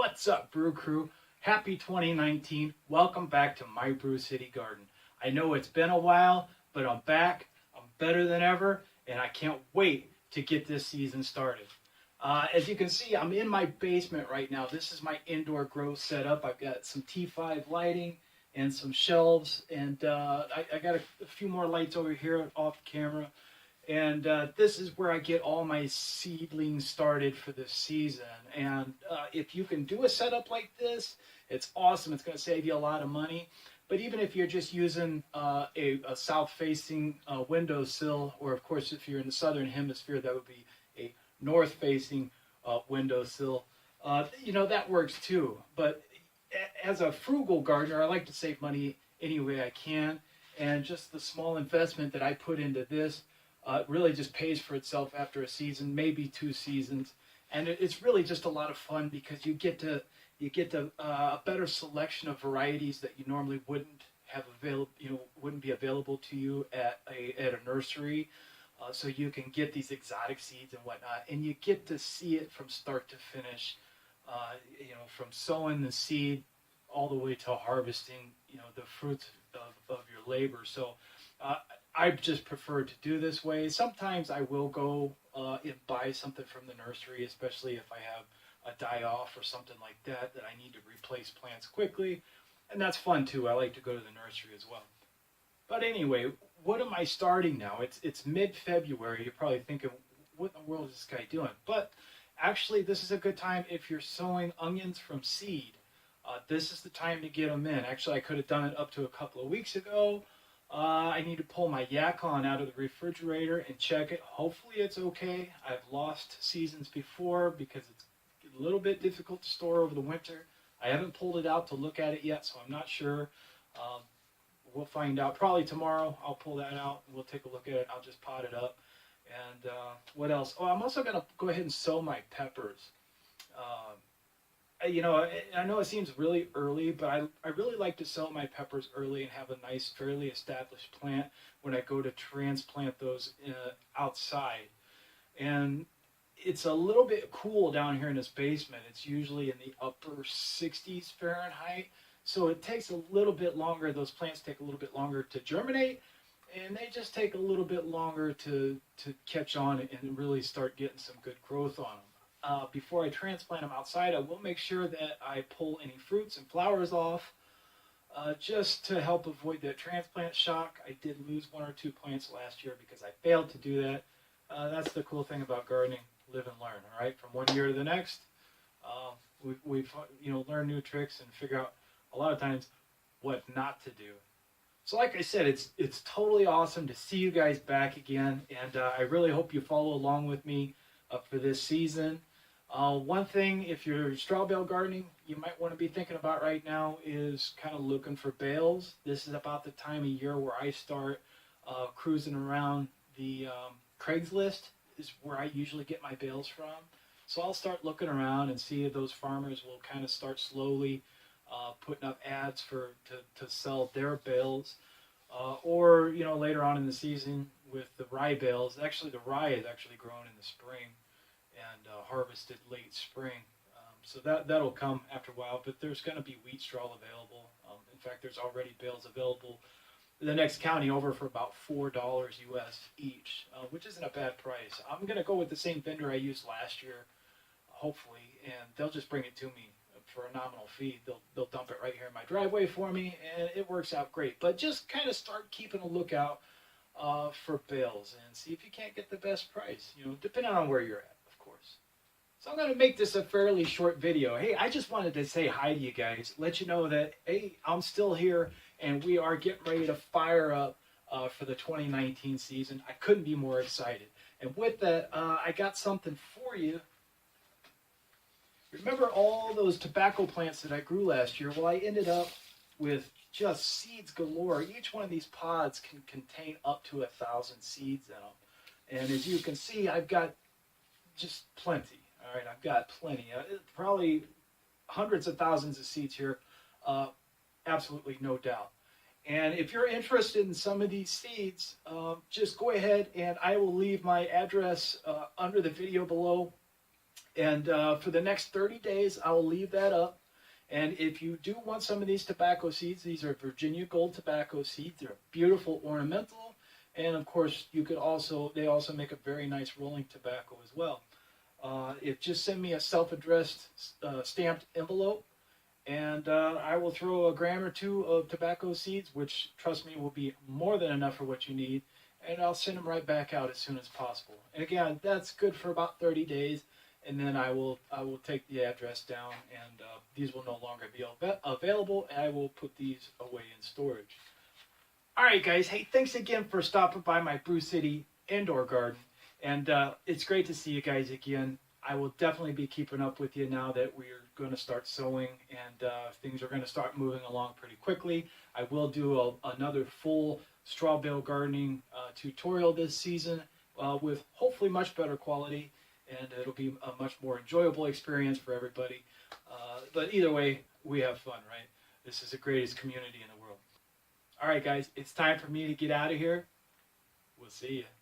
What's up, Brew Crew? Happy 2019. Welcome back to my Brew City Garden. I know it's been a while, but I'm back. I'm better than ever, and I can't wait to get this season started. As you can see, I'm in my basement right now. This is my indoor grow setup. I've got some T5 lighting and some shelves, and I got a few more lights over here off camera. And this is where I get all my seedlings started for the season. And if you can do a setup like this, it's awesome. It's going to save you a lot of money. But even if you're just using a south-facing windowsill, or of course if you're in the southern hemisphere, that would be a north-facing windowsill, that works too. But as a frugal gardener, I like to save money any way I can. And just the small investment that I put into this really just pays for itself after a season, maybe 2 seasons, and it's really just a lot of fun because you get to a better selection of varieties that you normally wouldn't have available, wouldn't be available to you at a nursery. So you can get these exotic seeds and whatnot, and you get to see it from start to finish. From sowing the seed all the way to harvesting, the fruits of your labor. So. I just prefer to do this way. Sometimes I will go and buy something from the nursery, especially if I have a die-off or something like that I need to replace plants quickly. And that's fun too. I like to go to the nursery as well. But anyway, what am I starting now? It's mid-February. You're probably thinking, what in the world is this guy doing? But actually, this is a good time if you're sowing onions from seed. This is the time to get them in. Actually, I could have done it up to a couple of weeks ago. I need to pull my Yacon out of the refrigerator and check it. Hopefully it's okay. I've lost seasons before because it's a little bit difficult to store over the winter. I haven't pulled it out to look at it yet, so I'm not sure. We'll find out. Probably tomorrow I'll pull that out and we'll take a look at it. I'll just pot it up. And what else? Oh, I'm also going to go ahead and sow my peppers. I know it seems really early, but I really like to sow my peppers early and have a nice, fairly established plant when I go to transplant those outside. And it's a little bit cool down here in this basement. It's usually in the upper 60s Fahrenheit. So it takes a little bit longer. Those plants take a little bit longer to germinate, and they just take a little bit longer to catch on and really start getting some good growth on them. Before I transplant them outside, I will make sure that I pull any fruits and flowers off just to help avoid that transplant shock. I did lose 1 or 2 plants last year because I failed to do that. That's the cool thing about gardening, live and learn, all right? From one year to the next, we've learned new tricks and figure out a lot of times what not to do. So like I said, it's totally awesome to see you guys back again, and I really hope you follow along with me for this season. One thing, if you're straw bale gardening, you might want to be thinking about right now is kind of looking for bales. This is about the time of year where I start cruising around the Craigslist is where I usually get my bales from. So I'll start looking around and see if those farmers will kind of start slowly putting up ads to sell their bales. Or later on in the season with the rye bales. Actually, the rye is actually grown in the spring and harvested late spring. So that'll come after a while, but there's going to be wheat straw available. In fact, there's already bales available in the next county over for about $4 US each, which isn't a bad price. I'm going to go with the same vendor I used last year, hopefully, and they'll just bring it to me for a nominal fee. They'll dump it right here in my driveway for me, and it works out great. But just kind of start keeping a lookout for bales and see if you can't get the best price, depending on where you're at. So I'm going to make this a fairly short video. Hey, I just wanted to say hi to you guys, let you know that, hey, I'm still here, and we are getting ready to fire up for the 2019 season. I couldn't be more excited. And with that, I got something for you. Remember all those tobacco plants that I grew last year? Well, I ended up with just seeds galore. Each one of these pods can contain up to 1,000 seeds in them. And as you can see, I've got just plenty. All right, I've got plenty. Probably hundreds of thousands of seeds here, absolutely no doubt. And if you're interested in some of these seeds, just go ahead and I will leave my address under the video below. And for the next 30 days, I'll leave that up. And if you do want some of these tobacco seeds, these are Virginia Gold tobacco seeds. They're beautiful, ornamental, and of course, they also make a very nice rolling tobacco as well. If just send me a self-addressed stamped envelope, and I will throw a gram or two of tobacco seeds, which, trust me, will be more than enough for what you need, and I'll send them right back out as soon as possible. And again, that's good for about 30 days, and then I will take the address down, and these will no longer be available, and I will put these away in storage. All right, guys. Hey, thanks again for stopping by my Brew City indoor garden, and it's great to see you guys again. I will definitely be keeping up with you now that we're going to start sowing, and things are going to start moving along pretty quickly. I will do another full straw bale gardening tutorial this season with hopefully much better quality, and it'll be a much more enjoyable experience for everybody. But either way, we have fun, right? This is the greatest community in the world. All right, guys, it's time for me to get out of here. We'll see you.